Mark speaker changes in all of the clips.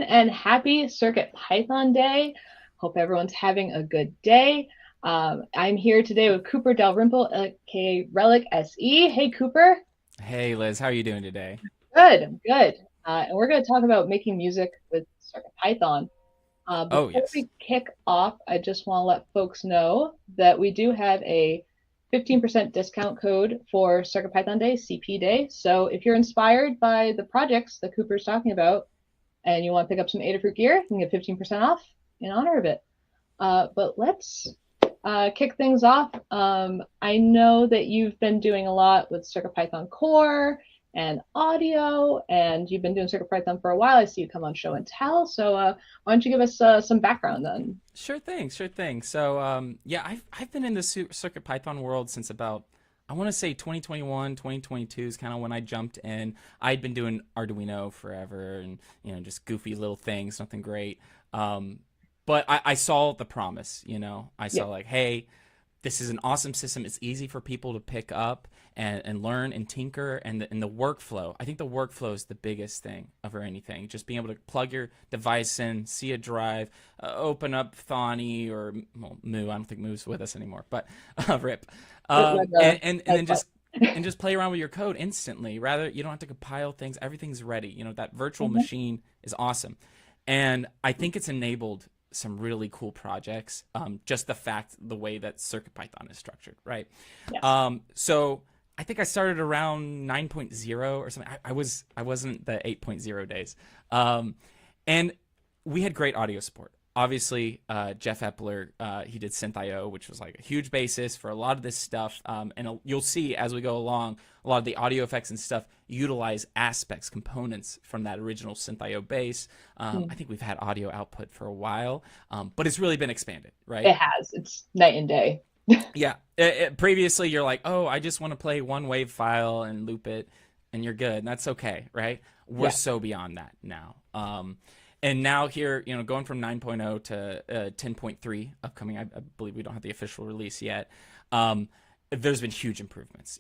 Speaker 1: and happy CircuitPython Day. Hope everyone's having a good day. I'm here today with Cooper Dalrymple, aka relic-se. Hey, Cooper.
Speaker 2: Hey Liz, how are you doing today?
Speaker 1: Good, I'm good. And we're going to talk about making music with CircuitPython.
Speaker 2: Oh
Speaker 1: Before
Speaker 2: yes.
Speaker 1: we kick off, I just want to let folks know that we do have a 15% discount code for CircuitPython Day, CP Day. So if you're inspired by the projects that Cooper's talking about, and you want to pick up some Adafruit gear, you can get 15% off in honor of it. But let's kick things off. I know that you've been doing a lot with CircuitPython Core and audio, and you've been doing CircuitPython for a while. I see you come on Show and Tell. So why don't you give us some background then?
Speaker 2: Sure thing, sure thing. So yeah, I've been in the Circuit Python world since about, I want to say 2021, 2022 is kind of when I jumped in. I'd been doing Arduino forever and just goofy little things, nothing great. But I saw the promise, I
Speaker 1: Yeah.
Speaker 2: saw like, hey, this is an awesome system. It's easy for people to pick up and learn and tinker, and the workflow. I think the workflow is the biggest thing over anything. Just being able to plug your device in, see a drive, open up Thonny or Moo. I don't think Moo's with us anymore, but rip. And then just play around with your code instantly. Rather, you don't have to compile things. Everything's ready. That virtual
Speaker 1: Mhm.
Speaker 2: machine is awesome, and I think it's enabled some really cool projects. Just the way that CircuitPython is structured, right?
Speaker 1: Yes.
Speaker 2: So I think I started around 9.0 or something. I wasn't the 8.0 days, and we had great audio support. Obviously, Jeff Epler, he did Synth.io, which was like a huge basis for a lot of this stuff. And you'll see as we go along, a lot of the audio effects and stuff utilize aspects, components from that original Synth.io base. I
Speaker 1: Mm.
Speaker 2: think we've had audio output for a while, but it's really been expanded,
Speaker 1: It
Speaker 2: right?
Speaker 1: has. It's night and day.
Speaker 2: Yeah. Previously, you're like, oh, I just want to play one wave file and loop it, and you're good. And that's okay, right? We're
Speaker 1: Yeah.
Speaker 2: so beyond that now. And now here, going from 9.0 to 10.3 upcoming, I believe we don't have the official release yet. There's been huge improvements,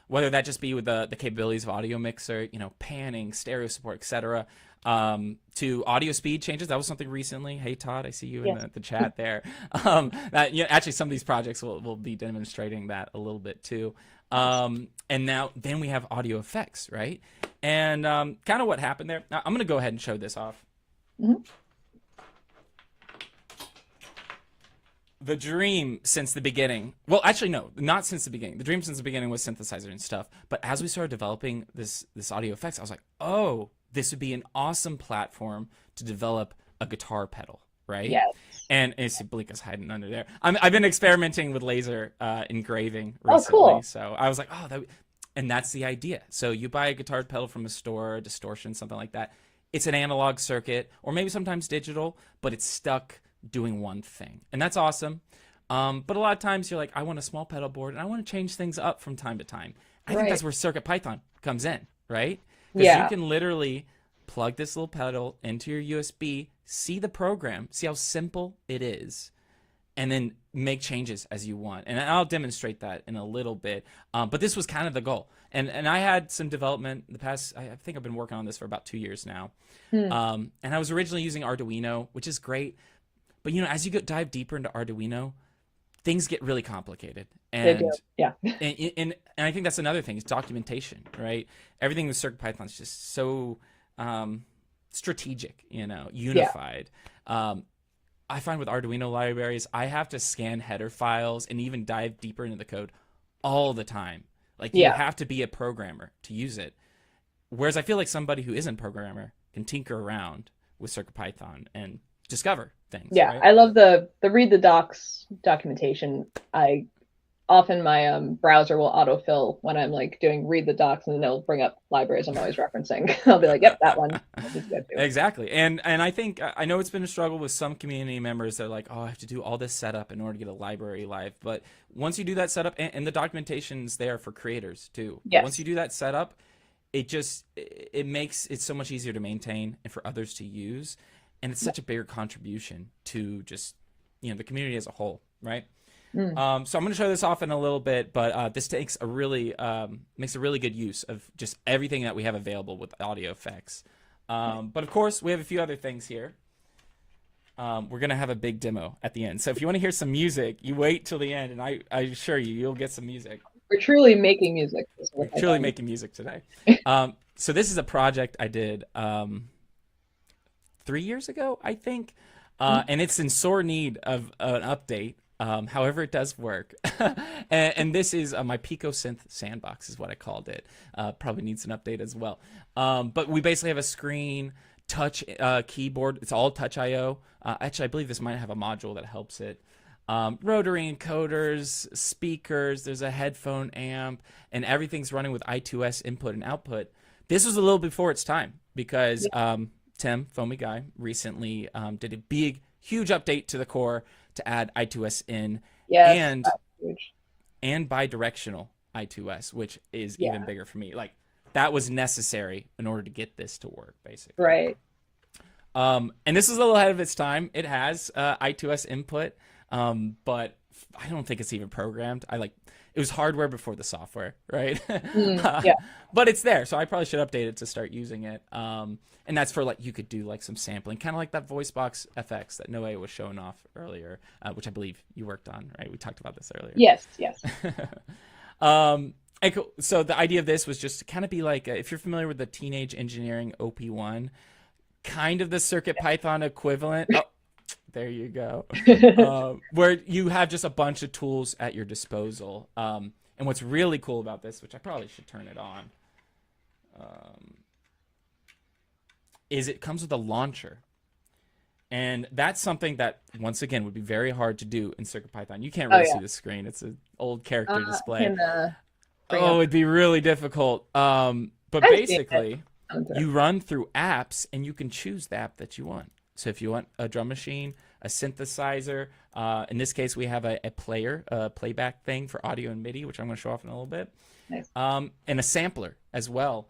Speaker 2: whether that just be with the capabilities of audio mixer, panning, stereo support, etc. To audio speed changes. That was something recently. Hey, Todd, I see you in
Speaker 1: Yes.
Speaker 2: the chat there. That, actually, some of these projects will be demonstrating that a little bit too.
Speaker 1: Nice.
Speaker 2: And now, then we have audio effects, right? And kind of what happened there. Now, I'm going to go ahead and show this off.
Speaker 1: Mhm.
Speaker 2: The dream since the beginning, well, actually no, not since the beginning. The dream since the beginning was synthesizer and stuff, but as we started developing this audio effects, I was like, oh, this would be an awesome platform to develop a guitar pedal, right?
Speaker 1: Yes.
Speaker 2: And it's Blika's hiding under there. I've been experimenting with laser engraving
Speaker 1: Oh,
Speaker 2: recently,
Speaker 1: cool.
Speaker 2: so I was like, oh, and that's the idea. So you buy a guitar pedal from a store, a distortion, something like that. It's an analog circuit, or maybe sometimes digital, but it's stuck doing one thing, and that's awesome. But a lot of times you're like, I want a small pedal board, and I want to change things up from time to time. I think
Speaker 1: Right.
Speaker 2: that's where CircuitPython comes in, right? Because you
Speaker 1: Yeah.
Speaker 2: can literally plug this little pedal into your USB, see the program, see how simple it is, and then make changes as you want. And I'll demonstrate that in a little bit. But this was kind of the goal. And I had some development in the past. I think I've been working on this for about 2 years now.
Speaker 1: Hmm.
Speaker 2: And I was originally using Arduino, which is great. But as you dive deeper into Arduino, things get really complicated.
Speaker 1: They do. Yeah.
Speaker 2: And I think that's another thing is documentation, right? Everything with CircuitPython is just so strategic,
Speaker 1: Yeah.
Speaker 2: unified. I find with Arduino libraries, I have to scan header files and even dive deeper into the code all the time. Like you
Speaker 1: Yeah.
Speaker 2: have to be a programmer to use it. Whereas I feel like somebody who isn't a programmer can tinker around with CircuitPython and discover things,
Speaker 1: Yeah.
Speaker 2: right?
Speaker 1: I love the read the docs documentation. I often my browser will autofill when I'm like doing read the docs, and then it'll bring up libraries I'm always referencing. I'll be like, yep, that one. I need to go to.
Speaker 2: Exactly. And I think I know it's been a struggle with some community members that are like, oh, I have to do all this setup in order to get a library live. But once you do that setup, and the documentation's there for creators too. But once you
Speaker 1: Yes.
Speaker 2: do that setup, it makes it so much easier to maintain and for others to use. And it's such a bigger contribution to just the community as a whole, right?
Speaker 1: Mm.
Speaker 2: So I'm going to show this off in a little bit, but this takes makes a really good use of just everything that we have available with audio effects. But of course, we have a few other things here. We're gonna have a big demo at the end. So if you want to hear some music, you wait till the end, and I assure you, you'll get some music.
Speaker 1: We're truly making music.
Speaker 2: We're truly making music today. So this is a project I did 3 years ago, I think, and it's in sore need of an update. However, it does work. And this is my Pico Synth Sandbox is what I called it. Probably needs an update as well. But we basically have a screen, touch keyboard. It's all touch I/O. Actually, I believe this might have a module that helps it. Rotary encoders, speakers, there's a headphone amp, and everything's running with I2S input and output. This was a little before its time because Tim, Foamy Guy, recently did a big, huge update to the core to add I2S in and bi-directional I2S, which is even bigger for me. Like, that was necessary in order to get this to work, basically.
Speaker 1: Right.
Speaker 2: And this is a little ahead of its time. It has I2S input, but I don't think it's even programmed. It was hardware before the software, right? But it's there, so I probably should update it to start using it. And that's for you could do some sampling, kind of like that voice box FX that Noe was showing off earlier, which I believe you worked on, right? We talked about this earlier.
Speaker 1: Yes.
Speaker 2: So the idea of this was just to kind of be if you're familiar with the Teenage Engineering OP1, kind of the CircuitPython equivalent. Oh, there you go. Where you have just a bunch of tools at your disposal. And what's really cool about this, which I probably should turn it on, is it comes with a launcher. And that's something that, once again, would be very hard to do in CircuitPython. You can't really see the screen. It's an old character display. It'd be really difficult. But basically, you run through apps, and you can choose the app that you want. So if you want a drum machine, a synthesizer, in this case, we have a player, a playback thing for audio and MIDI, which I'm going to show off in a little bit, and a sampler as well.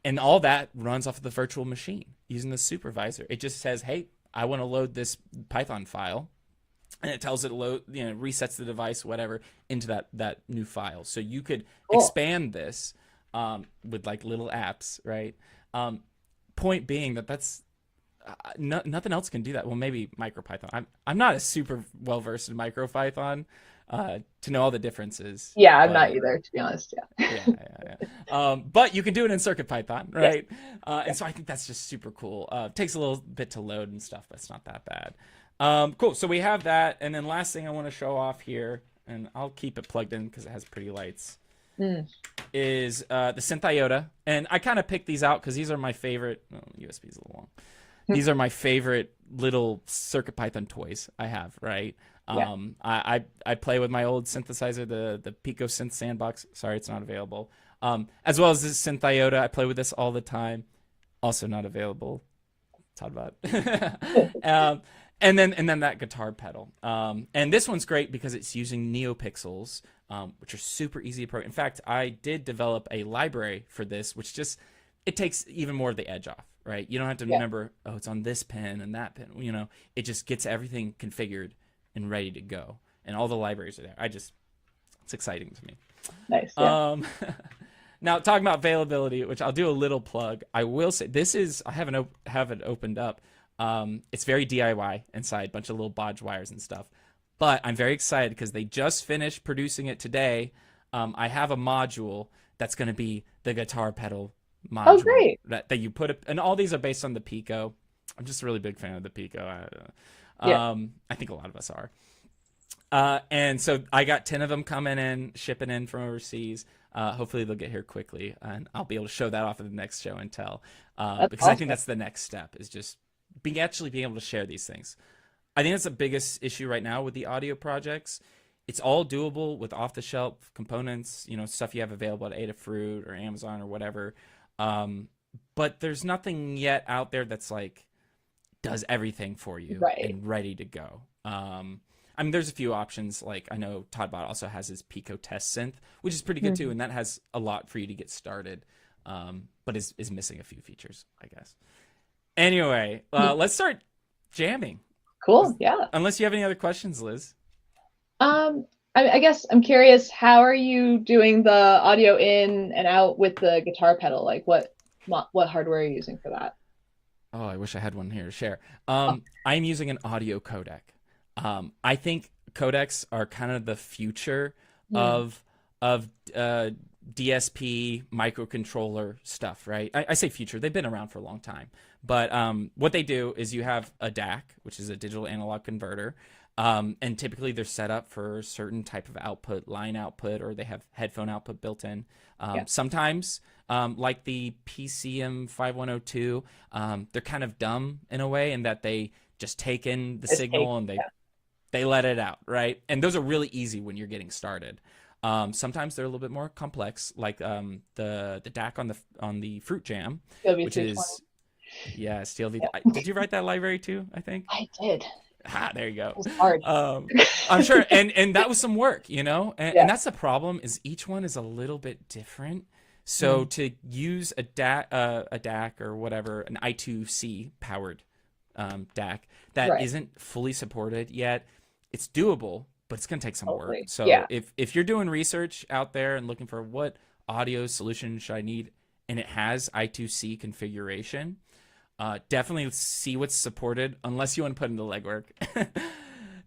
Speaker 2: And all that runs off of the virtual machine using the supervisor. It just says, hey, I want to load this Python file. And it tells it to load, resets the device, whatever, into that new file. So you could expand this with little apps, right? Point being that's nothing else can do that. Well, maybe MicroPython. I'm not a super well versed in MicroPython to know all the differences.
Speaker 1: Yeah, I'm not either, to be honest.
Speaker 2: But you can do it in CircuitPython, right? And so I think that's just super cool. Takes a little bit to load and stuff, but it's not that bad. Cool. So we have that, and then last thing I want to show off here, and I'll keep it plugged in because it has pretty lights. Is the Synth and I kind of picked these out because these are my favorite. USB is a little long. These are my favorite little CircuitPython toys I have, right? I play with my old synthesizer, the Pico Synth Sandbox. Sorry, it's not available. As well as this Synth I play with this all the time. Also not available. Talk about. And then that guitar pedal. And this one's great because it's using NeoPixels, which are super easy to program. In fact, I did develop a library for this, which it takes even more of the edge off, right? You don't have to remember, it's on this pin and that pin. It just gets everything configured and ready to go. And all the libraries are there. It's exciting to me.
Speaker 1: Nice. Yeah.
Speaker 2: Now, talking about availability, which I'll do a little plug, I will say I haven't opened up. It's very DIY inside, bunch of little bodge wires and stuff. But I'm very excited because they just finished producing it today. I have a module that's going to be the guitar pedal module.
Speaker 1: Oh, great.
Speaker 2: That you put and all these are based on the Pico. I'm just a really big fan of the Pico. I think a lot of us are. And so I got 10 of them coming in, shipping in from overseas. Hopefully they'll get here quickly, and I'll be able to show that off at the next show and tell. Because awesome. I think that's the next step, is just being able to share these things. I think that's the biggest issue right now with the audio projects. It's all doable with off-the-shelf components, stuff you have available at Adafruit or Amazon or whatever. But there's nothing yet out there that's does everything for you and ready to go. There's a few options. I know ToddBot also has his Pico Test Synth, which is pretty good too, and that has a lot for you to get started, but is missing a few features, I guess. Anyway, let's start jamming.
Speaker 1: Cool. Yeah.
Speaker 2: Unless you have any other questions, Liz.
Speaker 1: I guess I'm curious, how are you doing the audio in and out with the guitar pedal? What what hardware are you using for that?
Speaker 2: Oh, I wish I had one here to share.
Speaker 1: Oh,
Speaker 2: I'm using an audio codec. I think codecs are kind of the future
Speaker 1: hmm.
Speaker 2: of of DSP microcontroller stuff, right? I say future; they've been around for a long time. But what they do is you have a DAC, which is a digital analog converter, and typically they're set up for a certain type of output, line output, or they have headphone output built in.
Speaker 1: Yeah,
Speaker 2: Sometimes, like the PCM 5102, they're kind of dumb in a way in that they just take in the
Speaker 1: just take.
Speaker 2: signal and
Speaker 1: Yeah.
Speaker 2: they let it out, right? And those are really easy when you're getting started. Sometimes they're a little bit more complex, like the DAC on the Fruit Jam,
Speaker 1: CLV
Speaker 2: which
Speaker 1: 320.
Speaker 2: is yeah, Steel V.
Speaker 1: Yeah,
Speaker 2: Did you write that library too? I think.
Speaker 1: I did. It
Speaker 2: Ah, there you go.
Speaker 1: was hard.
Speaker 2: I'm sure, and that was some work, you know, and
Speaker 1: Yeah.
Speaker 2: that's the problem is each one is a little bit different. So
Speaker 1: Mm.
Speaker 2: to use a DAC or whatever, an I2C powered DAC that
Speaker 1: Right.
Speaker 2: isn't fully supported yet, it's doable, but it's going to take some work.
Speaker 1: Totally.
Speaker 2: So
Speaker 1: Yeah.
Speaker 2: if you're doing research out there and looking for what audio solution should I need, and it has I2C configuration, definitely see what's supported unless you want to put in the legwork.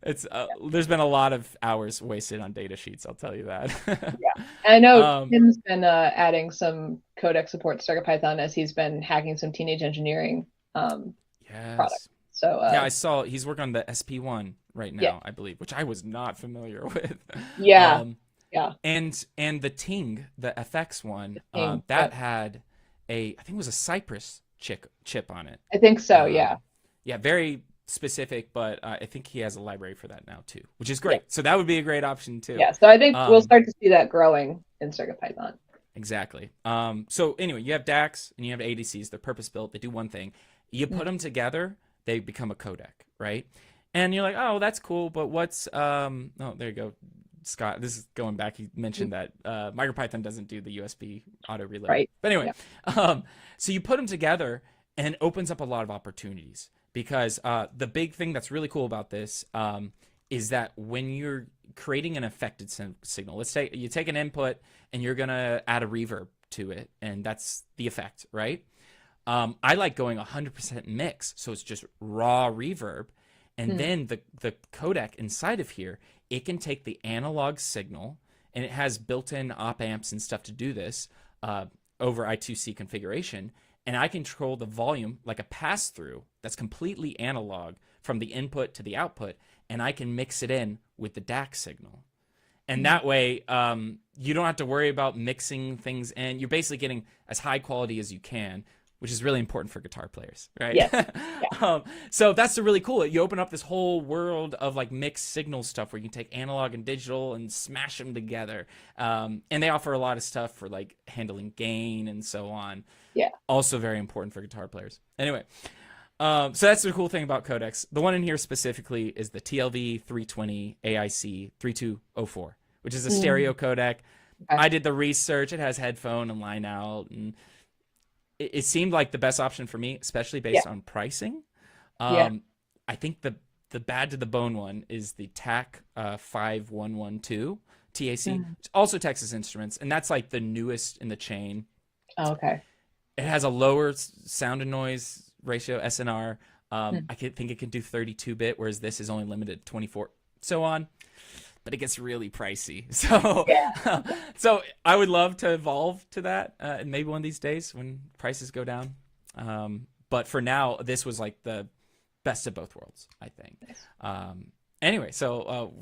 Speaker 2: It's there's been a lot of hours wasted on data sheets, I'll tell you that.
Speaker 1: Yeah. And I know
Speaker 2: um,
Speaker 1: Tim's been adding some codec support to CircuitPython as he's been hacking some teenage engineering products.
Speaker 2: yes.
Speaker 1: So
Speaker 2: Yeah, I saw he's working on the SP1 right
Speaker 1: yeah,
Speaker 2: now, I believe, which I was not familiar with.
Speaker 1: yeah,
Speaker 2: um,
Speaker 1: yeah.
Speaker 2: and the Ting, the FX one,
Speaker 1: Yeah.
Speaker 2: that had I think it was a Cypress chip on it.
Speaker 1: I think so. Yeah.
Speaker 2: Yeah, very specific, but I think he has a library for that now too, which is
Speaker 1: Yeah.
Speaker 2: great. So that would be a great option too.
Speaker 1: Yeah. So I think we'll
Speaker 2: Um,
Speaker 1: start to see that growing in CircuitPython.
Speaker 2: exactly. So anyway, you have DACs and you have ADCs. They're purpose built. They do one thing. You put
Speaker 1: Mm.
Speaker 2: them together, they become a codec, right? And you're like, oh, that's cool, but what's oh, there you go. Scott, this is going back. He mentioned that MicroPython doesn't do the USB auto reload.
Speaker 1: Right.
Speaker 2: But anyway,
Speaker 1: Yeah.
Speaker 2: so you put them together and it opens up a lot of opportunities because the big thing that's really cool about this is that when you're creating an affected signal, let's say you take an input and you're going to add a reverb to it, and that's the effect, right? I like going 100% mix, so it's just raw reverb. And
Speaker 1: Mm.
Speaker 2: then the codec inside of here, it can take the analog signal, and it has built-in op amps and stuff to do this over I2C configuration. And I control the volume like a pass-through that's completely analog from the input to the output, and I can mix it in with the DAC signal. And
Speaker 1: Mm.
Speaker 2: that way, you don't have to worry about mixing things in. You're basically getting as high quality as you can, which is really important for guitar players, right?
Speaker 1: Yes. Yeah.
Speaker 2: So that's the really cool. You open up this whole world of like mixed signal stuff where you can take analog and digital and smash them together. And they offer a lot of stuff for like handling gain and so on.
Speaker 1: Yeah.
Speaker 2: Also very important for guitar players. Anyway, so that's the cool thing about codecs. The one in here specifically is the TLV 320 AIC 3204, which is a stereo
Speaker 1: Mm.
Speaker 2: codec.
Speaker 1: Okay.
Speaker 2: I did the research. It has headphone and line out, and it seemed like the best option for me, especially
Speaker 1: Yeah.
Speaker 2: based on pricing.
Speaker 1: Yeah.
Speaker 2: I think the bad to the bone one is the TAC 5112 TAC.
Speaker 1: Mm.
Speaker 2: It's also Texas Instruments, and that's like the newest in the chain.
Speaker 1: Oh, okay.
Speaker 2: It has a lower sound and noise ratio SNR.
Speaker 1: Mm.
Speaker 2: I think it can do 32-bit, whereas this is only limited to 24, so on. But it gets really pricey. So,
Speaker 1: Yeah.
Speaker 2: so I would love to evolve to that, and maybe one of these days when prices go down. But for now, this was like the best of both worlds, I think. Anyway, so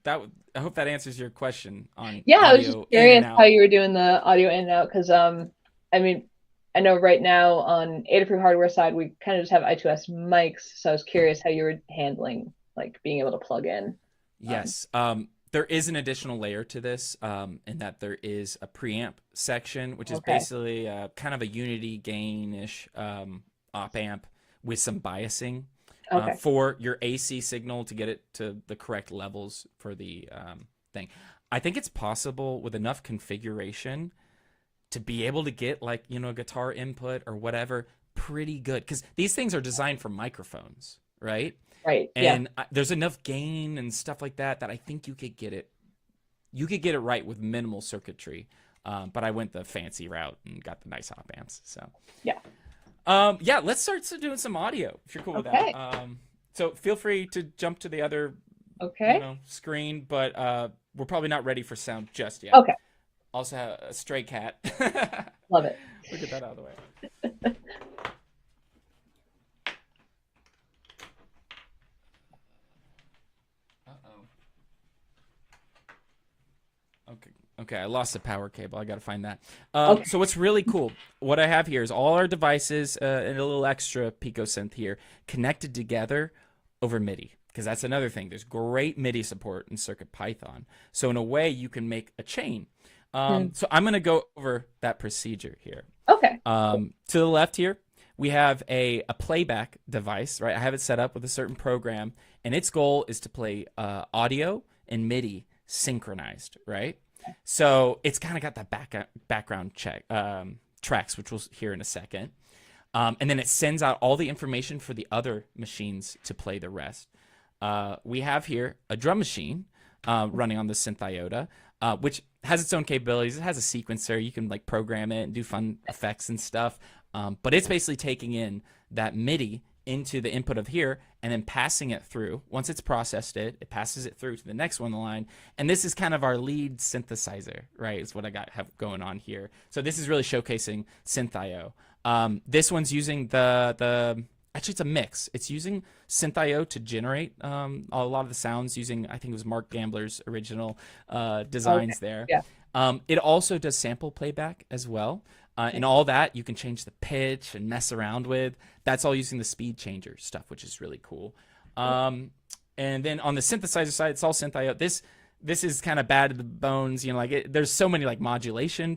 Speaker 2: I hope that answers your question on
Speaker 1: Yeah, I was just
Speaker 2: audio in and
Speaker 1: curious how
Speaker 2: out.
Speaker 1: you were doing the audio in and out because I mean, I know right now on Adafruit hardware side we kind of just have I2S mics, so I was curious how you were handling like being able to plug in. Um,
Speaker 2: Yes. There is an additional layer to this, in that there is a preamp section, which is
Speaker 1: okay.
Speaker 2: basically kind of a unity gain-ish op amp with some biasing
Speaker 1: Okay.
Speaker 2: for your AC signal to get it to the correct levels for the thing. I think it's possible with enough configuration to be able to get like, a guitar input or whatever pretty good. Because these things are designed for microphones, right?
Speaker 1: Right. Yeah.
Speaker 2: And there's enough gain and stuff like that that I think you could get it right with minimal circuitry. But I went the fancy route and got the nice op amps. So
Speaker 1: Yeah.
Speaker 2: yeah, let's start doing some audio if you're cool with that. So feel free to jump to the other screen, but we're probably not ready for sound just yet.
Speaker 1: Okay.
Speaker 2: Also have a stray cat.
Speaker 1: Love it.
Speaker 2: We'll get that out of the way. Okay, I lost the power cable. I got to find that. So what's really cool, what I have here is all our devices and a little extra Pico synth here connected together over MIDI, because that's another thing. There's great MIDI support in CircuitPython. So in a way, you can make a chain. So I'm going to go over that procedure here.
Speaker 1: Okay.
Speaker 2: To the left here, we have a playback device, right? I have it set up with a certain program, and its goal is to play audio and MIDI synchronized, right? So it's kind of got that background tracks, which we'll hear in a second. And then it sends out all the information for the other machines to play the rest. We have here a drum machine running on the Synth which has its own capabilities. It has a sequencer. You can like program it and do fun effects and stuff. But it's basically taking in that MIDI into the input of here and then passing it through. Once it's processed it passes it through to the next one in the line. And this is kind of our lead synthesizer, right? Is what I have going on here. So this is really showcasing Synth.io. This one's using actually it's a mix. It's using Synth.io to generate a lot of the sounds using, I think it was Mark Gambler's original designs there.
Speaker 1: Yeah.
Speaker 2: It also does sample playback as well. And all that you can change the pitch and mess around with. That's all using the speed changer stuff, which is really cool. And then on the synthesizer side, it's all Synth.io. This is kind of bad to the bones, you know. Like there's so many like modulation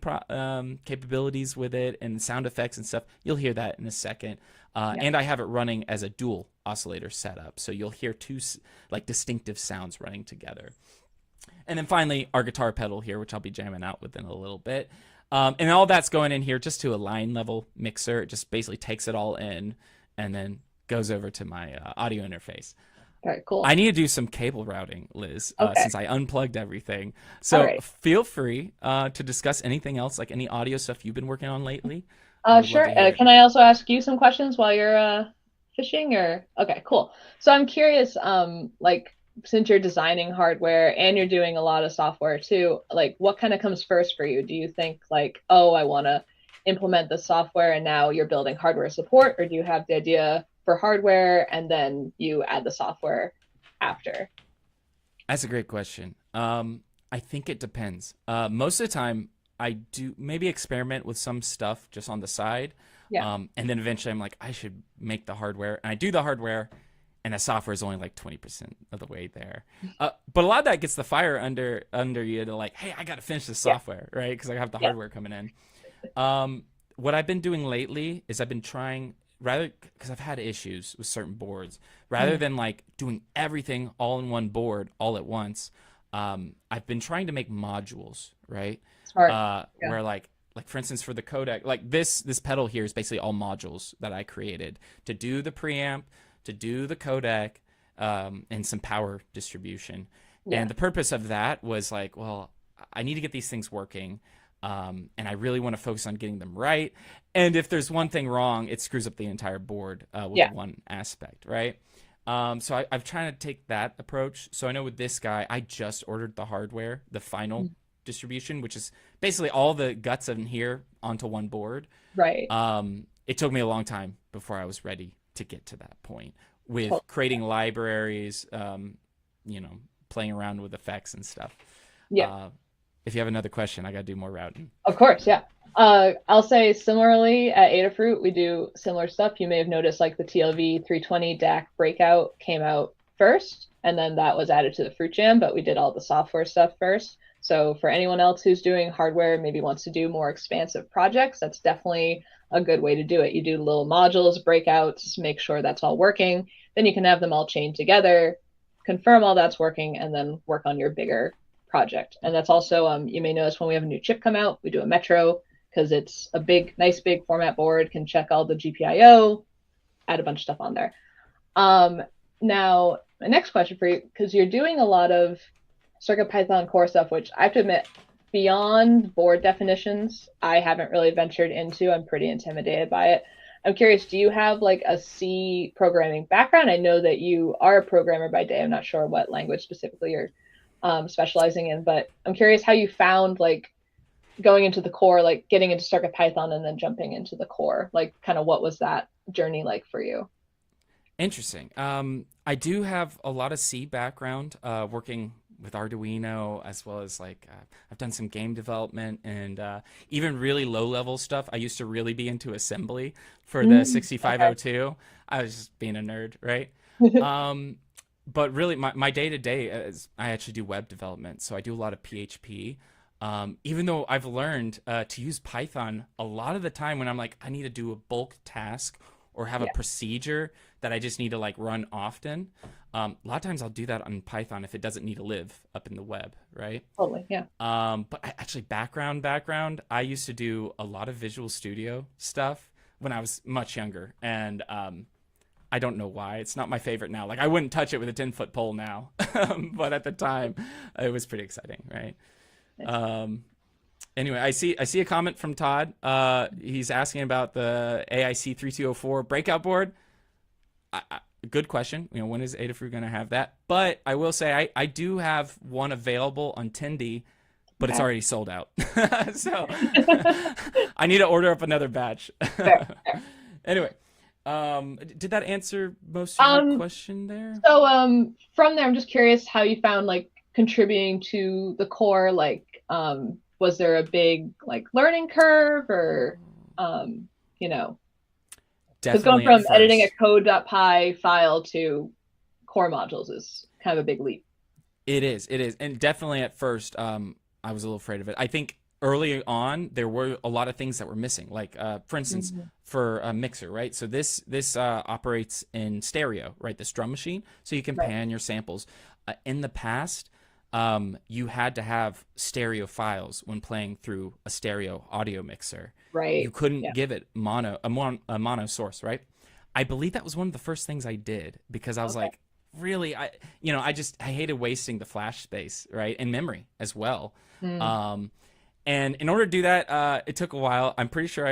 Speaker 2: capabilities with it and sound effects and stuff. You'll hear that in a second. And I have it running as a dual oscillator setup, so you'll hear two like distinctive sounds running together. And then finally, our guitar pedal here, which I'll be jamming out with in a little bit. And all that's going in here just to a line level mixer. It just basically takes it all in and then goes over to my audio interface.
Speaker 1: Very cool.
Speaker 2: I need to do some cable routing, Liz, since I unplugged everything. So feel free to discuss anything else, like any audio stuff you've been working on lately.
Speaker 1: Sure. Can I also ask you some questions while you're fishing? Or okay, cool. So I'm curious, like, since you're designing hardware and you're doing a lot of software too, like what kind of comes first for you? Do you think like, oh, I want to implement the software and now you're building hardware support, or do you have the idea for hardware and then you add the software after?
Speaker 2: That's a great question. I think it depends. Most of the time I do maybe experiment with some stuff just on the side.
Speaker 1: Yeah.
Speaker 2: And then eventually I'm like, I should make the hardware, and I do the hardware, and the software is only like 20% of the way there. But a lot of that gets the fire under you to like, hey, I got to finish the software, right? Because I have the hardware coming in. What I've been doing lately is I've been trying, rather, because I've had issues with certain boards, rather than like doing everything all in one board all at once, I've been trying to make modules, right?
Speaker 1: Smart.
Speaker 2: Where like for instance, for the codec, like this pedal here is basically all modules that I created to do the preamp, to do the codec, and some power distribution. And the purpose of that was like, well, I need to get these things working, and I really want to focus on getting them right. And if there's one thing wrong, it screws up the entire board with one aspect, right? So I've trying to take that approach. So I know with this guy, I just ordered the hardware, the final distribution, which is basically all the guts in here onto one board.
Speaker 1: Right.
Speaker 2: It took me a long time before I was ready to get to that point with creating libraries, playing around with effects and stuff. If you have another question, I got to do more routing.
Speaker 1: Of course, yeah. I'll say similarly at Adafruit, we do similar stuff. You may have noticed like the TLV 320 DAC breakout came out first, and then that was added to the Fruit Jam, but we did all the software stuff first. So for anyone else who's doing hardware, maybe wants to do more expansive projects, that's definitely a good way to do it. You do little modules, breakouts, make sure that's all working. Then you can have them all chained together, confirm all that's working, and then work on your bigger project. And that's also, you may notice when we have a new chip come out, we do a Metro because it's a nice big format board, can check all the GPIO, add a bunch of stuff on there. Now, my next question for you, because you're doing a lot of CircuitPython core stuff, which I have to admit, beyond board definitions, I haven't really ventured into. I'm pretty intimidated by it. I'm curious, do you have like a C programming background? I know that you are a programmer by day. I'm not sure what language specifically you're specializing in, but I'm curious how you found like going into the core, like getting into CircuitPython and then jumping into the core. Like, kind of what was that journey like for you?
Speaker 2: Interesting. I do have a lot of C background, working with Arduino, as well as like I've done some game development and even really low level stuff. I used to really be into assembly for the
Speaker 1: Mm, okay.
Speaker 2: 6502. I was just being a nerd, right? Um, but really, my day to day is I actually do web development, so I do a lot of PHP. Even though I've learned to use Python a lot of the time when I'm like, I need to do a bulk task or have a
Speaker 1: Yeah,
Speaker 2: procedure that I just need to like run often. A lot of times I'll do that on Python if it doesn't need to live up in the web, right?
Speaker 1: totally. Yeah.
Speaker 2: But actually, background, I used to do a lot of Visual Studio stuff when I was much younger, and I don't know why. It's not my favorite now. Like I wouldn't touch it with a 10-foot pole now, but at the time, it was pretty exciting, right?
Speaker 1: Nice.
Speaker 2: Um, anyway, I see a comment from Todd. He's asking about the AIC 3204 breakout board. Good question. You know, when is Adafruit going to have that? But I will say I do have one available on Tindy, but it's
Speaker 1: Okay.
Speaker 2: already sold out. So I need to order up another batch.
Speaker 1: Fair, fair.
Speaker 2: Anyway, did that answer most of your question there?
Speaker 1: So from there, I'm just curious how you found like contributing to the core. Like, was there a big like learning curve, or you know, because going
Speaker 2: Definitely at
Speaker 1: from editing a
Speaker 2: first.
Speaker 1: code.py file to core modules is kind of a big leap.
Speaker 2: It is, and definitely at first, I was a little afraid of it. I think early on there were a lot of things that were missing. Like, for instance,
Speaker 1: Mhm.
Speaker 2: for a mixer, right? So this operates in stereo, right? This drum machine, so you can
Speaker 1: Right.
Speaker 2: pan your samples. In the past, you had to have stereo files when playing through a stereo audio mixer. You
Speaker 1: Right.
Speaker 2: couldn't
Speaker 1: Yeah.
Speaker 2: give it a mono source, right? I believe that was one of the first things I did because I was
Speaker 1: Okay.
Speaker 2: like, really, I hated wasting the flash space, right, and memory as well.
Speaker 1: Mm.
Speaker 2: Um, and in order to do that, it took a while. I'm pretty sure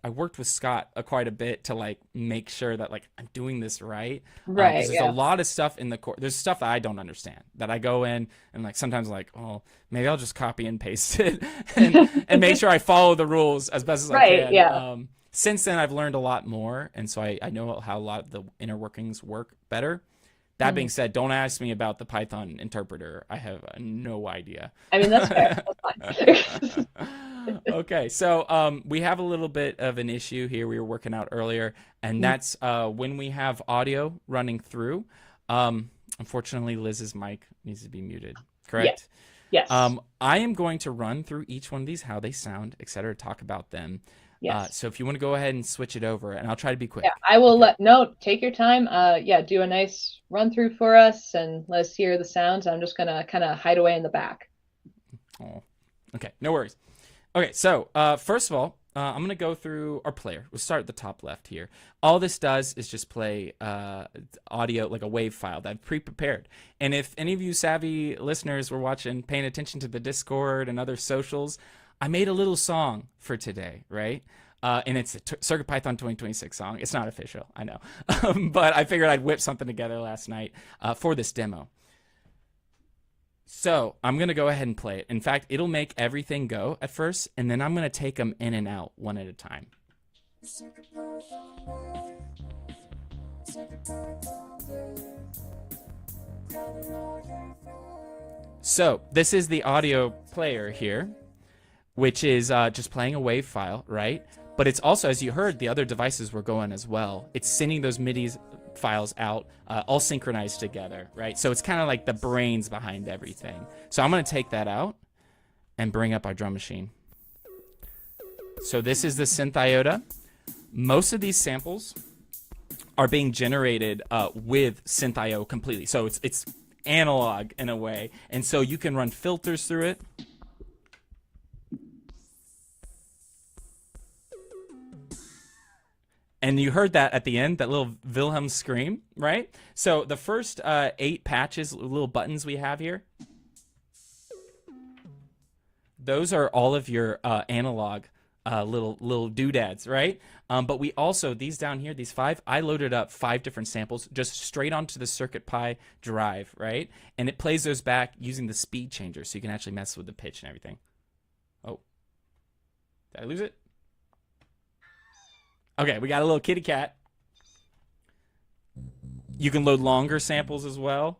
Speaker 2: I worked with Scott quite a bit to like make sure that like I'm doing this right.
Speaker 1: Right.
Speaker 2: Because there's a
Speaker 1: Yeah.
Speaker 2: lot of stuff in the core. There's stuff that I don't understand that I go in and like sometimes like, oh, maybe I'll just copy and paste it and make sure I follow the rules as best as I
Speaker 1: Right.
Speaker 2: can.
Speaker 1: Yeah.
Speaker 2: Since then, I've learned a lot more, and so I know how a lot of the inner workings work better. That being
Speaker 1: Mm.
Speaker 2: said, don't ask me about the Python interpreter. I have no idea.
Speaker 1: I mean, that's fair. That's fine.
Speaker 2: Okay, so we have a little bit of an issue here we were working out earlier, and
Speaker 1: Mm.
Speaker 2: that's when we have audio running through. Unfortunately, Liz's mic needs to be muted,
Speaker 1: Yes.
Speaker 2: correct?
Speaker 1: Yes.
Speaker 2: I am going to run through each one of these, how they sound, etc., talk about them.
Speaker 1: Yes.
Speaker 2: So if you want to go ahead and switch it over, and I'll try to be
Speaker 1: Yeah,
Speaker 2: quick.
Speaker 1: I will
Speaker 2: Okay.
Speaker 1: let no take your time. Yeah, do a nice run through for us and let's hear the sounds. I'm just gonna kind of hide away in the back.
Speaker 2: Oh, okay, no worries. Okay, so first of all, I'm gonna go through our player. We'll start at the top left here. All this does is just play audio, like a wave file that I've pre-prepared. And if any of you savvy listeners were watching, paying attention to the Discord and other socials, I made a little song for today, right? And it's a CircuitPython 2026 song. It's not official, I know, but I figured I'd whip something together last night for this demo. So I'm going to go ahead and play it. In fact, it'll make everything go at first, and then I'm going to take them in and out one at a time. So this is the audio player here, which is just playing a wave file, right? But it's also, as you heard, the other devices were going as well. It's sending those MIDI files out, all synchronized together, right? So it's kind of like the brains behind everything. So I'm going to take that out and bring up our drum machine. So this is the synth iota. Most of these samples are being generated with synth.io completely. So it's analog in a way. And so you can run filters through it. And you heard that at the end, that little Wilhelm scream, right? So the first 8 patches, little buttons we have here, those are all of your analog little doodads, right? But we also, these down here, these 5, I loaded up 5 different samples just straight onto the CircuitPy drive, right? And it plays those back using the speed changer, so you can actually mess with the pitch and everything. Oh, did I lose it? Okay, we got a little kitty cat. You can load longer samples as well,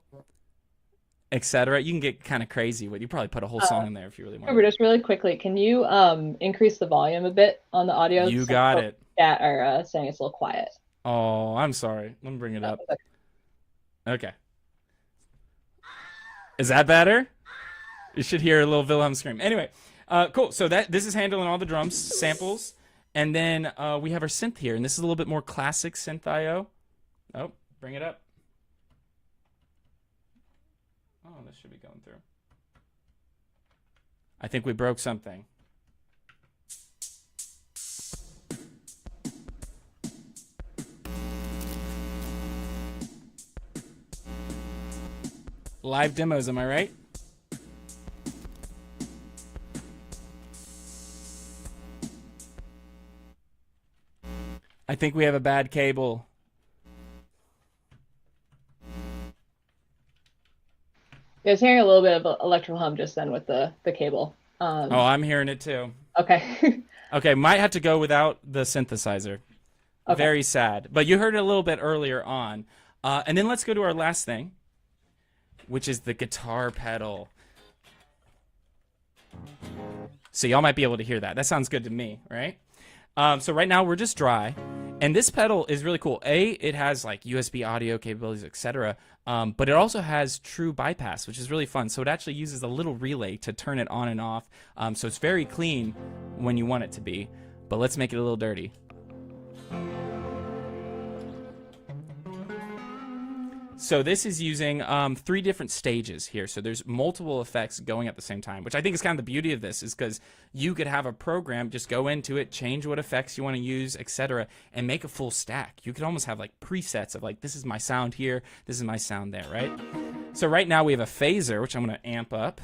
Speaker 2: etc. You can get kind of crazy with. You probably put a whole song in there if you really want.
Speaker 1: Just really quickly, can you increase the volume a bit on the audio?
Speaker 2: You got it.
Speaker 1: Yeah, are saying it's a little quiet.
Speaker 2: Oh, I'm sorry. Let me bring it up. Okay. Is that better? You should hear a little Wilhelm scream. Anyway, cool. So this is handling all the drums samples, and then we have our synth here, and this is a little bit more classic synth I/O. Oh, bring it up. Oh, this should be going through. I think we broke something. Live demos, am I right? I think we have a bad cable.
Speaker 1: I was hearing a little bit of electrical hum just then with the cable.
Speaker 2: Oh, I'm hearing it too.
Speaker 1: Okay.
Speaker 2: Okay, might have to go without the synthesizer. Okay. Very sad. But you heard it a little bit earlier on. And then let's go to our last thing, which is the guitar pedal. So y'all might be able to hear that. That sounds good to me, right? So right now we're just dry. And this pedal is really cool. It has like USB audio capabilities, etc. But it also has true bypass, which is really fun. So it actually uses a little relay to turn it on and off. So it's very clean when you want it to be. But let's make it a little dirty. So this is using 3 different stages here. So there's multiple effects going at the same time, which I think is kind of the beauty of this, is because you could have a program, just go into it, change what effects you want to use, etc., and make a full stack. You could almost have like presets of like, this is my sound here, this is my sound there, right? So right now we have a phaser, which I'm going to amp up.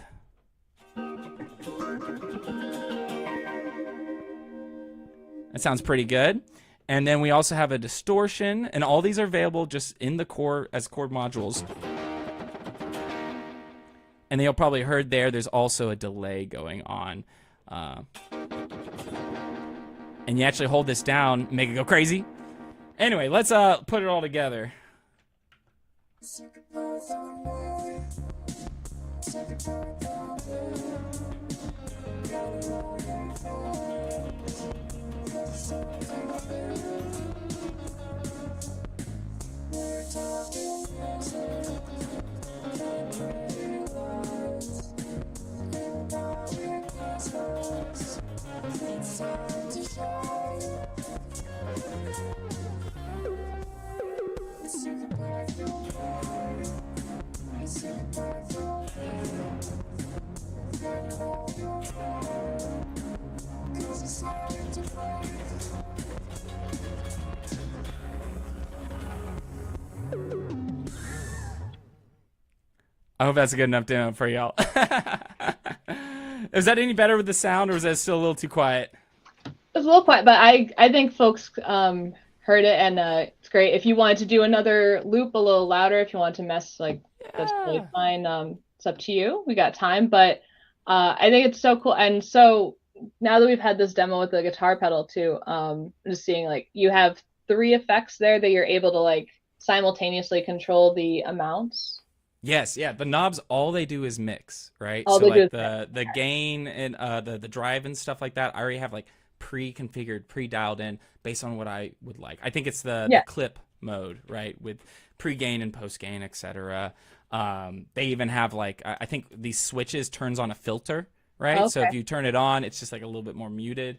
Speaker 2: That sounds pretty good. And then we also have a distortion, and all these are available just in the core as chord modules. And you'll probably heard there's also a delay going on. And you actually hold this down, make it go crazy. Anyway, let's put it all together. I hope that's a good enough demo for y'all. Is that any better with the sound, or is that still a little too quiet?
Speaker 1: It's a little quiet, but I think folks heard it, and it's great. If you wanted to do another loop a little louder, if you want to mess, like, that's totally fine. It's up to you. We got time, but I think it's so cool. And so now that we've had this demo with the guitar pedal too, I'm just seeing like you have 3 effects there that you're able to like simultaneously control the amounts.
Speaker 2: Yes, yeah. The knobs, all they do is mix, right?
Speaker 1: All
Speaker 2: so
Speaker 1: they
Speaker 2: like
Speaker 1: do
Speaker 2: the gain and the drive and stuff like that, I already have like pre-configured, pre-dialed in based on what I would like. I think it's the clip mode, right? With pre-gain and post-gain, etc. They even have like, I think these switches turns on a filter, right? Okay. So if you turn it on, it's just like a little bit more muted,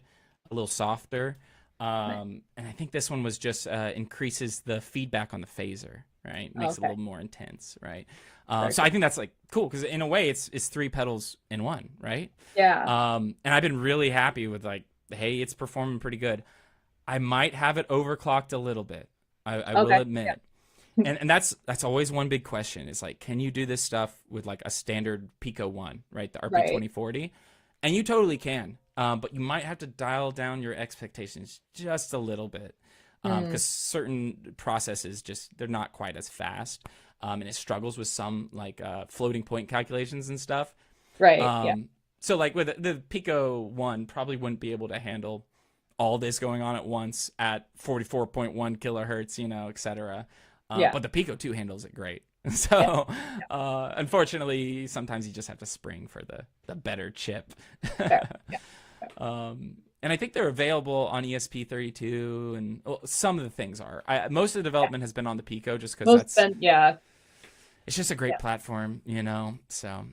Speaker 2: a little softer. And I think this one was just increases the feedback on the phaser, right? Makes it a little more intense, right? So I think that's like cool, because in a way it's 3 pedals in one, right?
Speaker 1: Yeah.
Speaker 2: And I've been really happy with like, hey, it's performing pretty good. I might have it overclocked a little bit. I will admit. Yeah. And that's always one big question, is like, can you do this stuff with like a standard Pico 1, right? The RP2040. And you totally can, but you might have to dial down your expectations just a little bit, because certain processes just, they're not quite as fast, and it struggles with some like floating point calculations and stuff.
Speaker 1: Right. Yeah.
Speaker 2: So like with the Pico 1 probably wouldn't be able to handle all this going on at once at 44.1 kilohertz, et cetera.
Speaker 1: Yeah.
Speaker 2: But the Pico 2 handles it great.
Speaker 1: Yeah.
Speaker 2: So,
Speaker 1: Yeah.
Speaker 2: unfortunately, sometimes you just have to spring for the better chip.
Speaker 1: Fair. Yeah.
Speaker 2: And I think they're available on ESP32, and well, some of the things are. Most of the development has been on the Pico, just because
Speaker 1: Yeah.
Speaker 2: it's just a great
Speaker 1: Yeah.
Speaker 2: platform, So,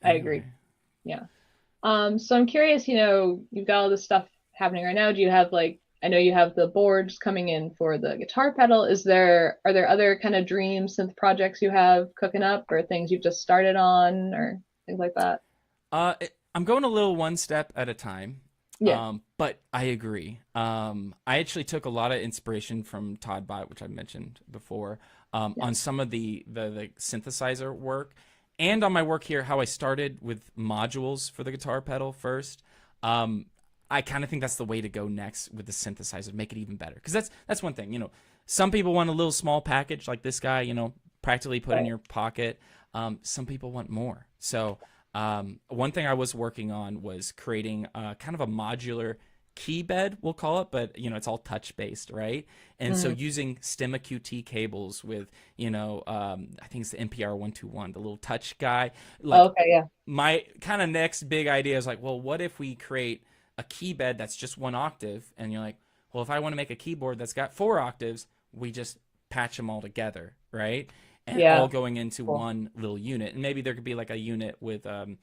Speaker 1: I agree. Yeah. So I'm curious, you've got all this stuff happening right now. Do you have I know you have the boards coming in for the guitar pedal. Are there other kind of dream synth projects you have cooking up, or things you've just started on, or things like that?
Speaker 2: I'm going a little one step at a time.
Speaker 1: Yeah.
Speaker 2: But I agree. I actually took a lot of inspiration from Todd Bott, which I mentioned before, on some of the synthesizer work, and on my work here, how I started with modules for the guitar pedal first. I kind of think that's the way to go next with the synthesizer, make it even better. Because that's one thing, some people want a little small package like this guy, practically put in your pocket. Some people want more. So one thing I was working on was creating kind of a modular key bed, we'll call it, but it's all touch based, right? And so using Stemma QT cables with I think it's the NPR 121, the little touch guy.
Speaker 1: Okay. Yeah.
Speaker 2: My kind of next big idea is well, what if we create a key bed that's just 1 octave? And you're like, well, if I want to make a keyboard that's got 4 octaves, we just patch them all together, right? And all going into one little unit. And maybe there could be a unit with a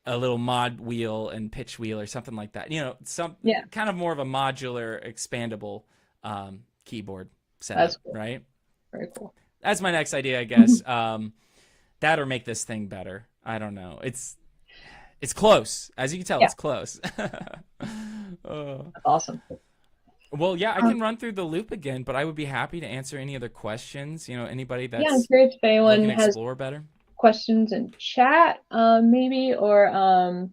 Speaker 2: little mod wheel and pitch wheel or something like that. Some kind of more of a modular, expandable keyboard setup. That's cool. Right?
Speaker 1: Very cool.
Speaker 2: That's my next idea, I guess. That or make this thing better. I don't know. It's close. As you can tell, it's close.
Speaker 1: That's awesome.
Speaker 2: Well, yeah, I can run through the loop again, but I would be happy to answer any other questions. Anybody that's
Speaker 1: I'm curious if anyone
Speaker 2: looking to
Speaker 1: has
Speaker 2: explore better
Speaker 1: questions in chat, maybe, or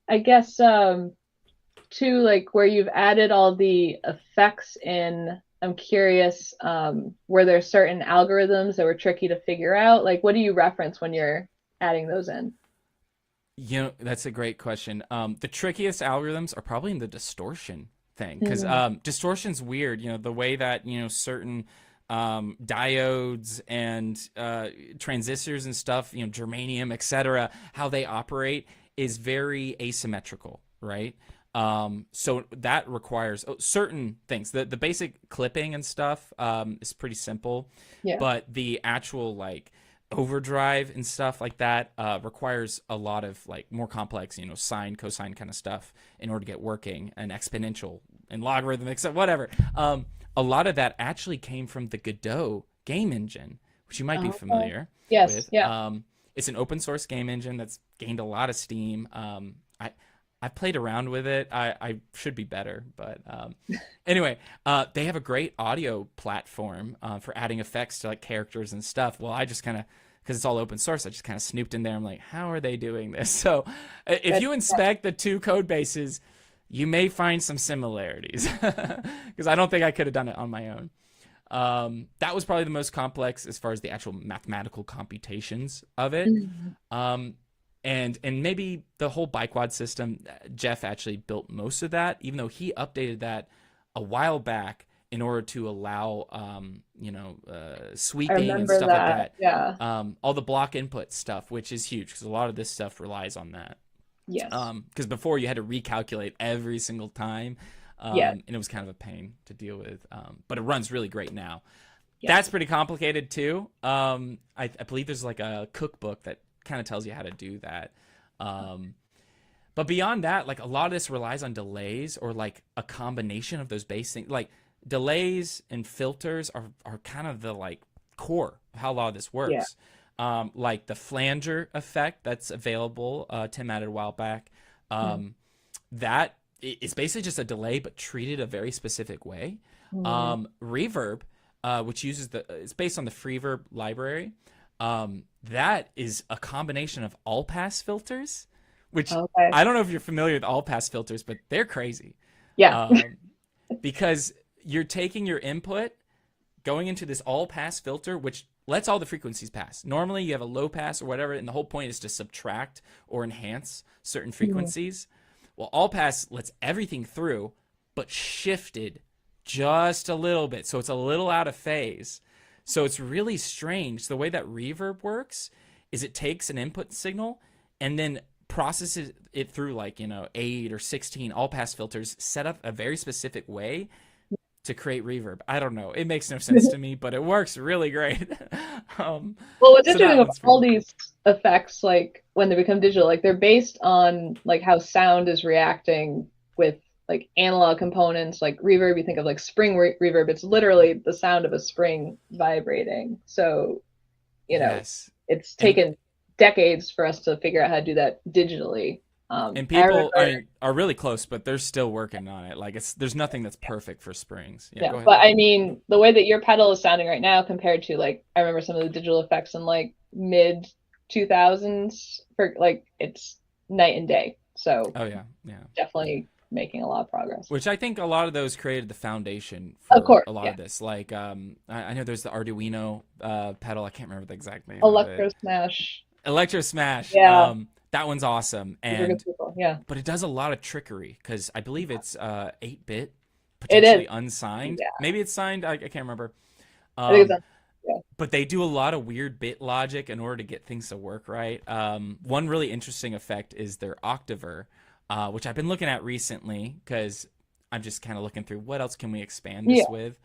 Speaker 1: I guess too, where you've added all the effects in. I'm curious, were there certain algorithms that were tricky to figure out? What do you reference when you're adding those in?
Speaker 2: That's a great question. The trickiest algorithms are probably in the distortion thing, because distortion's weird. The way that certain diodes and transistors and stuff, germanium, etc., how they operate is very asymmetrical, right? So that requires certain things. The basic clipping and stuff is pretty simple, but the actual overdrive and stuff like that requires a lot of more complex, sine, cosine kind of stuff in order to get working, and exponential and logarithmic stuff, whatever. A lot of that actually came from the Godot game engine, which you might be familiar with.
Speaker 1: Yeah.
Speaker 2: It's an open source game engine that's gained a lot of steam. I played around with it. I should be better, but anyway, they have a great audio platform for adding effects to characters and stuff. Well, I just kind of, because it's all open source, I just kind of snooped in there. I'm like, how are they doing this? So if you inspect the 2 code bases, you may find some similarities, because I don't think I could have done it on my own. That was probably the most complex as far as the actual mathematical computations of it. And maybe the whole biquad system, Jeff actually built most of that, even though he updated that a while back in order to allow, sweeping and stuff like that.
Speaker 1: Yeah.
Speaker 2: All the block input stuff, which is huge, because a lot of this stuff relies on that.
Speaker 1: Yes.
Speaker 2: Because before you had to recalculate every single time, and it was kind of a pain to deal with. But it runs really great now. Yeah. That's pretty complicated too. I believe there's a cookbook that kind of tells you how to do that. But beyond that, a lot of this relies on delays, or a combination of those base things. Delays and filters are kind of the core of how a lot of this works. The flanger effect that's available, Tim added a while back. That is basically just a delay, but treated a very specific way. Reverb, which uses it's based on the Freeverb library. That is a combination of all pass filters which
Speaker 1: Okay.
Speaker 2: I don't know if you're familiar with all pass filters, but they're crazy.
Speaker 1: Yeah.
Speaker 2: Um, because you're taking your input, going into this all pass filter, which lets all the frequencies pass. Normally you have a low pass or whatever, and the whole point is to subtract or enhance certain frequencies. Well, all pass lets everything through, but shifted just a little bit. So it's a little out of phase. So it's really strange. The way that reverb works is it takes an input signal and then processes it through, like, 8 or 16 all pass filters set up a very specific way to create reverb. I don't know. It makes no sense to me, but it works really great.
Speaker 1: Well, what's
Speaker 2: So that
Speaker 1: interesting about
Speaker 2: one's
Speaker 1: all
Speaker 2: pretty
Speaker 1: these effects, like when they become digital, like they're based on like how sound is reacting with like analog components, like reverb. You think of like spring reverb. It's literally the sound of a spring vibrating. So,
Speaker 2: Yes.
Speaker 1: it's
Speaker 2: And
Speaker 1: taken decades for us to figure out how to do that digitally.
Speaker 2: and
Speaker 1: I
Speaker 2: people
Speaker 1: remember,
Speaker 2: are really close, but they're still working on it. Like, there's nothing that's perfect for springs. Yeah,
Speaker 1: yeah,
Speaker 2: go ahead.
Speaker 1: but I mean, the way that your pedal is sounding right now compared to like, I remember some of the digital effects in like mid 2000s for like, it's night and day. So
Speaker 2: Oh yeah, yeah.
Speaker 1: definitely making a lot of progress.
Speaker 2: Which I think a lot of those created the foundation
Speaker 1: Of
Speaker 2: for
Speaker 1: course,
Speaker 2: a lot
Speaker 1: yeah.
Speaker 2: of this. Like, I know there's the Arduino pedal. I can't remember the exact name of it.
Speaker 1: Electro Smash.
Speaker 2: Electro Smash.
Speaker 1: Yeah.
Speaker 2: That one's awesome.
Speaker 1: Super good people. Yeah.
Speaker 2: But it does a lot of trickery because I believe it's 8-bit,
Speaker 1: It is.
Speaker 2: potentially unsigned.
Speaker 1: Yeah.
Speaker 2: Maybe it's signed. I can't remember.
Speaker 1: I think
Speaker 2: Um,
Speaker 1: yeah.
Speaker 2: but they do a lot of weird bit logic in order to get things to work right. One really interesting effect is their octaver, which I've been looking at recently because I'm just kind of looking through what else can we expand this with.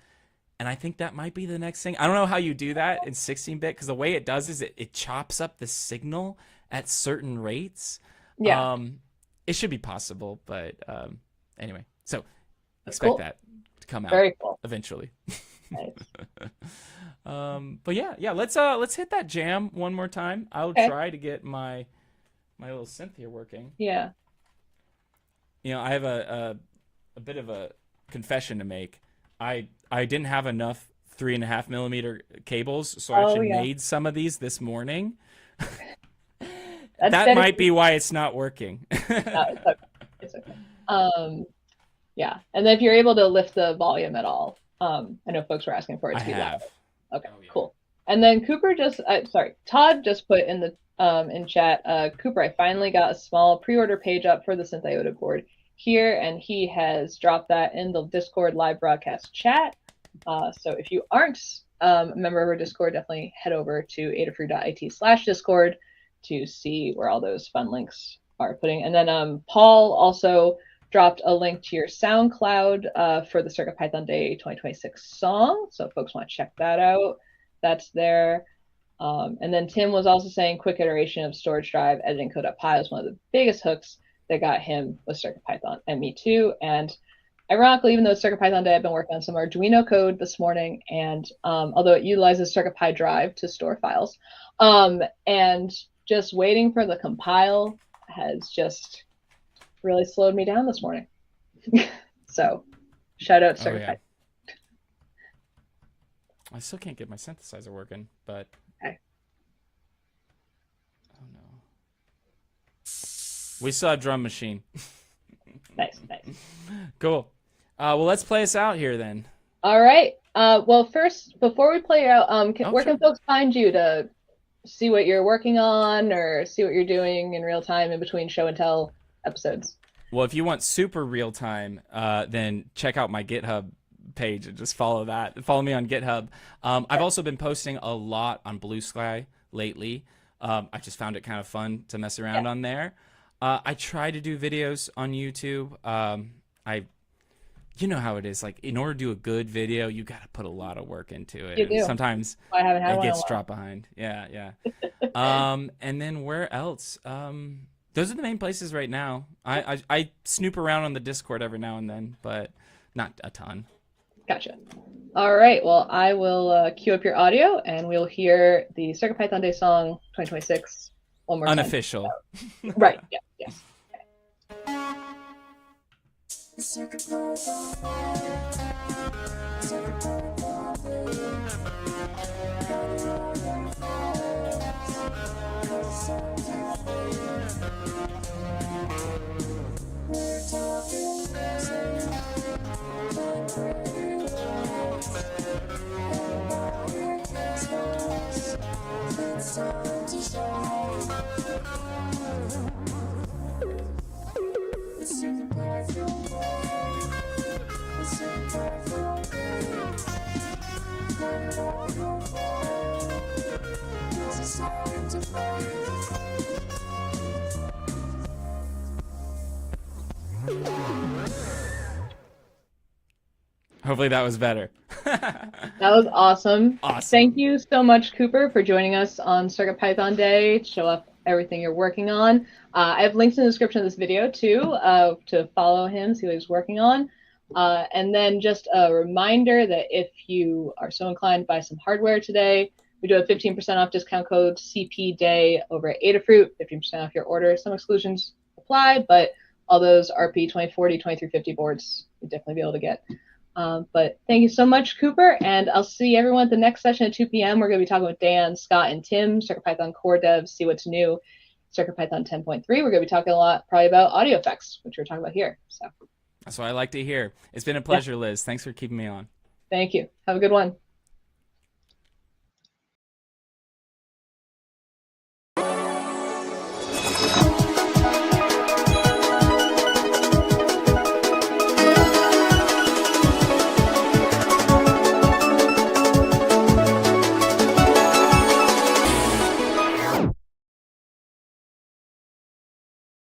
Speaker 2: And I think that might be the next thing. I don't know how you do that in 16-bit because the way it does is it chops up the signal at certain rates.
Speaker 1: Yeah.
Speaker 2: It should be possible, but anyway. So
Speaker 1: That's
Speaker 2: expect
Speaker 1: cool.
Speaker 2: that to come out
Speaker 1: Very cool.
Speaker 2: eventually.
Speaker 1: Nice.
Speaker 2: But yeah, let's hit that jam one more time. I'll try to get my little synth here working.
Speaker 1: Yeah.
Speaker 2: I have a bit of a confession to make. I didn't have enough 3.5 millimeter cables, so I actually made some of these this morning. That might be why it's not working.
Speaker 1: No, it's okay. Yeah, and then if you're able to lift the volume at all, I know folks were asking for it to be loud. Okay, cool. And then Todd just put in the in chat, Cooper, I finally got a small pre-order page up for the Synth IOTA board here, and he has dropped that in the Discord live broadcast chat. So if you aren't a member of our Discord, definitely head over to adafruit.it/Discord to see where all those fun links are putting. And then Paul also dropped a link to your SoundCloud for the CircuitPython Day 2026 song. So if folks want to check that out, that's there. And then Tim was also saying quick iteration of storage drive editing code.py is one of the biggest hooks that got him with CircuitPython, and me too. And ironically, even though it's CircuitPython Day, I've been working on some Arduino code this morning, and although it utilizes CircuitPy Drive to store files, and just waiting for the compile has just really slowed me down this morning. So shout out CircuitPy.
Speaker 2: Yeah. I still can't get my synthesizer working, but
Speaker 1: okay.
Speaker 2: Oh no. We still have drum machine.
Speaker 1: Nice.
Speaker 2: Cool. Well, let's play us out here then.
Speaker 1: All right. Well, first, before we play out, where can folks find you to see what you're working on or see what you're doing in real time in between show and tell episodes?
Speaker 2: Well, if you want super real time, then check out my GitHub page and just follow that. Follow me on GitHub. I've also been posting a lot on Blue Sky lately. I just found it kind of fun to mess around on there. I try to do videos on YouTube. You know how it is. Like, in order to do a good video, you got to put a lot of work into it.
Speaker 1: You do.
Speaker 2: Sometimes
Speaker 1: I haven't had
Speaker 2: it
Speaker 1: one
Speaker 2: gets dropped behind. Yeah. And then where else? Those are the main places right now. I snoop around on the Discord every now and then, but not a ton.
Speaker 1: Gotcha. All right. Well, I will cue up your audio, and we'll hear the CircuitPython Day song 2026 one more
Speaker 2: Unofficial.
Speaker 1: time. Right. Yeah. Yes. Okay.
Speaker 2: Hopefully that was better.
Speaker 1: That was awesome.
Speaker 2: Awesome.
Speaker 1: Thank you so much, Cooper, for joining us on CircuitPython Day to show off everything you're working on. I have links in the description of this video too to follow him, see what he's working on. And then just a reminder that if you are so inclined to buy some hardware today, we do have 15% off discount code CP Day over at Adafruit, 15% off your order. Some exclusions apply, but all those RP 2040, 2350 boards you'd definitely be able to get. But thank you so much, Cooper, and I'll see everyone at the next session at 2 p.m. We're going to be talking with Dan, Scott, and Tim, CircuitPython core devs, see what's new. CircuitPython 10.3, we're going to be talking a lot probably about audio effects, which we're talking about here. So
Speaker 2: that's what I like to hear. It's been a pleasure, Liz. Thanks for keeping me on.
Speaker 1: Thank you. Have a good one.